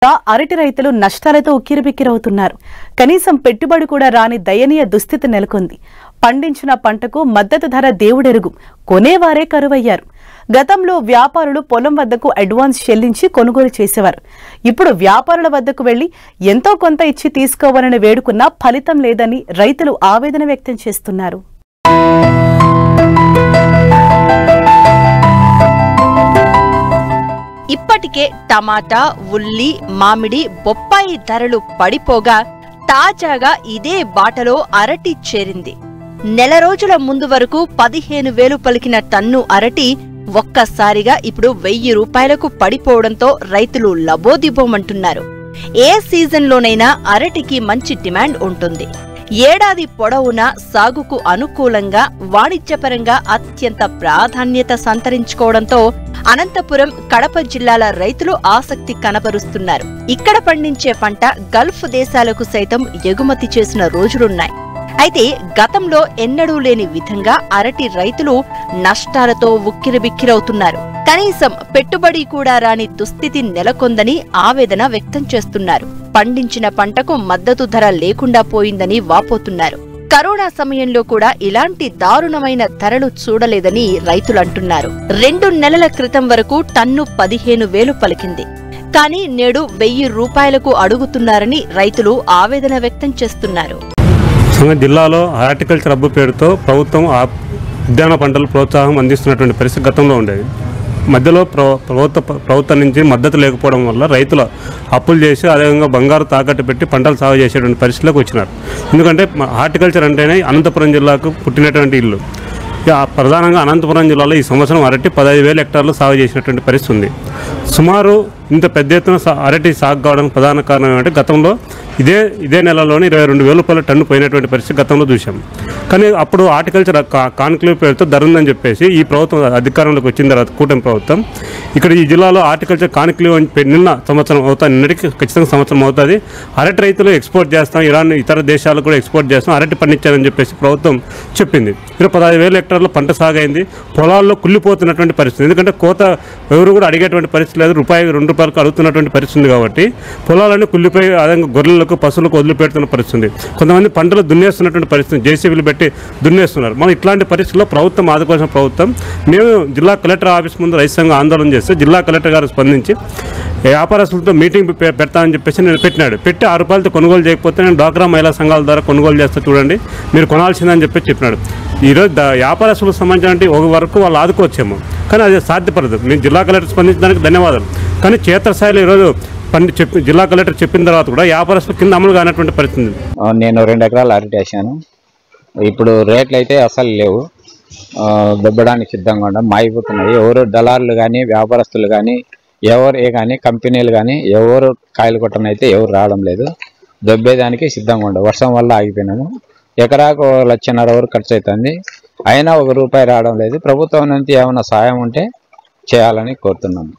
అరటి రైతులు నష్టాలతో ఉక్కిరిబిక్కిరవుతున్నారు. కనీసం పెట్టుబడి కూడా రాని దయనీయ దుస్థితి నెలకొంది. పండించిన పంటకు మద్దతు ధర దేవుడెరుగు, కొనేవారే కరువయ్యారు. గతంలో వ్యాపారులు పొలం వద్దకు అడ్వాన్స్ చెల్లించి కొనుగోలు చేసేవారు. ఇప్పుడు వ్యాపారుల వద్దకు వెళ్లి ఎంతో కొంత ఇచ్చి తీసుకోవాలని వేడుకున్నా ఫలితం లేదని రైతులు ఆవేదన వ్యక్తం చేస్తున్నారు. ఇప్పటికే టమాటా, ఉల్లి, మామిడి, బొప్పాయి ధరలు పడిపోగా తాజాగా ఇదే బాటలో అరటి చేరింది. నెల రోజుల ముందు వరకు 15,000 పలికిన టన్ను అరటి ఒక్కసారిగా ఇప్పుడు 1,000 రూపాయలకు పడిపోవడంతో రైతులు లబోదిబోమంటున్నారు. ఏ సీజన్లోనైనా అరటికి మంచి డిమాండ్ ఉంటుంది. ఏడాది పొడవునా సాగుకు అనుకూలంగా వాణిజ్యపరంగా అత్యంత ప్రాధాన్యత సంతరించుకోవడంతో అనంతపురం, కడప జిల్లాల రైతులు ఆసక్తి కనబరుస్తున్నారు. ఇక్కడ పండించే పంట గల్ఫ్ దేశాలకు సైతం ఎగుమతి చేసిన రోజులున్నాయి. అయితే గతంలో ఎన్నడూ లేని విధంగా అరటి రైతులు నష్టాలతో ఉక్కిరిబిక్కిరవుతున్నారు. కనీసం పెట్టుబడి కూడా రాని దుస్థితి నెలకొందని ఆవేదన వ్యక్తం చేస్తున్నారు. పండించిన పంటకు మద్దతు ధర లేకుండా పోయిందని వాపోతున్నారు. కరోనా సమయంలో కూడా ఇలాంటి దారుణమైన ధరలు చూడలేదని రైతులంటున్నారు. 2 నెలల క్రితం వరకు టన్ను 15,000 పలికింది. కానీ నేడు 1,000 రూపాయలకు అడుగుతున్నారని రైతులు ఆవేదన వ్యక్తం చేస్తున్నారు. జిల్లాలో హార్టికల్చర్ హబ్ పేరుతో ప్రభుత్వం ఉద్యాన పంటలు ప్రోత్సాహం అందిస్తున్నటువంటి పరిస్థితి గతంలో ఉండేది. మధ్యలో ప్రభుత్వం నుంచి మద్దతు లేకపోవడం వల్ల రైతులు అప్పులు చేసి అదేవిధంగా బంగారు తాకట్టు పెట్టి పంటలు సాగు చేసేటువంటి పరిస్థితిలోకి వచ్చినారు. ఎందుకంటే హార్టికల్చర్ అంటేనే అనంతపురం జిల్లాకు పుట్టినటువంటి ఇల్లు. ప్రధానంగా అనంతపురం జిల్లాలో ఈ సంవత్సరం అరటి 15,000 హెక్టార్లు సాగు చేసినటువంటి పరిస్థితి ఉంది. సుమారు ఇంత పెద్ద ఎత్తున అరటి సాగు కావడానికి ప్రధాన కారణం ఏమంటే గతంలో ఇదే నెలలోనే 22,000 రూపాయల టన్ను పోయినటువంటి పరిస్థితి గతంలో చూసాం. కానీ అప్పుడు హార్టికల్చర్ కాన్క్లేవ్ పేరుతో ధర ఉందని చెప్పేసి ఈ ప్రభుత్వం అధికారంలోకి వచ్చిన తర్వాత కూటమి ప్రభుత్వం ఇక్కడ ఈ జిల్లాలో హార్టికల్చర్ కాన్క్లేవ్ నిన్న సంవత్సరం అవుతుంది, నిన్నటికి ఖచ్చితంగా సంవత్సరం అవుతుంది. అరటి రైతులు ఎక్స్పోర్ట్ చేస్తాం, ఇరాన్ ఇతర దేశాలకు కూడా ఎక్స్పోర్ట్ చేస్తాం, అరటి పండించాలని చెప్పేసి ప్రభుత్వం చెప్పింది. ఇప్పుడు 15,000 హెక్టార్ల పంట సాగైంది. పొలాల్లో కుళ్ళిపోతున్నటువంటి పరిస్థితి. ఎందుకంటే కోత ఎవరు కూడా అడిగేటువంటి పరిస్థితి లేదు. రూపాయి 2 రూపాయలకు అడుగుతున్నటువంటి పరిస్థితి ఉంది. కాబట్టి పొలాలన్నీ కుళ్ళిపోయి అదేవిధంగా గొర్రెలకు పశువులకు వదిలిపెడుతున్న పరిస్థితి. కొంతమంది పంటలు దున్నేస్తున్నటువంటి పరిస్థితి, జేసీబీలు పెట్టి దున్నేస్తున్నారు. మనం ఇట్లాంటి పరిస్థితుల్లో ప్రభుత్వం ఆదుకోవాల్సిన ప్రభుత్వం మేము జిల్లా కలెక్టర్ ఆఫీస్ ముందు రైతు సంఘం ఆందోళన చేస్తే జిల్లా కలెక్టర్ గారు స్పందించి వ్యాపారస్తులతో మీటింగ్ పెడతామని చెప్పేసి నేను పెట్టి 6 రూపాయలతో కొనుగోలు చేయకపోతే నేను డ్వాక్రా మహిళా సంఘాల ద్వారా కొనుగోలు చేస్తే చూడండి మీరు కొనాల్సిందని చెప్పినాడు. ఈరోజు వ్యాపారస్తులకు సంబంధించిన ఒక వరకు వాళ్ళు ఆదుకోవచ్చేమో, కానీ అది సాధ్యపడదు. మేము జిల్లా కలెక్టర్ స్పందించడానికి ధన్యవాదాలు. కానీ క్షేత్రస్థాయిలో ఈరోజు జిల్లా కలెక్టర్ చెప్పిన తర్వాత కూడా వ్యాపారస్తుల కింద అమలు కానటువంటి పరిస్థితి. నేను 2 ఎకరాలు అరటి వేసాను. ఇప్పుడు రేట్లు అయితే అసలు లేవు. దొబ్బడానికి సిద్ధంగా ఉండం మాగిపోతున్నాయి. ఎవరు దళారులు కానీ వ్యాపారస్తులు కానీ కానీ కంపెనీలు కానీ ఎవరు కాయలు కొట్టనైతే ఎవరు రావడం లేదు. దొబ్బేదానికి సిద్ధంగా ఉండవు. వర్షం వల్ల ఆగిపోయినాము. ఎకరాకు 1,50,000 వరకు ఖర్చు అవుతుంది. అయినా 1 రూపాయి రావడం లేదు. ప్రభుత్వం నుంచి ఏమైనా సాయం ఉంటే చేయాలని కోరుతున్నాము.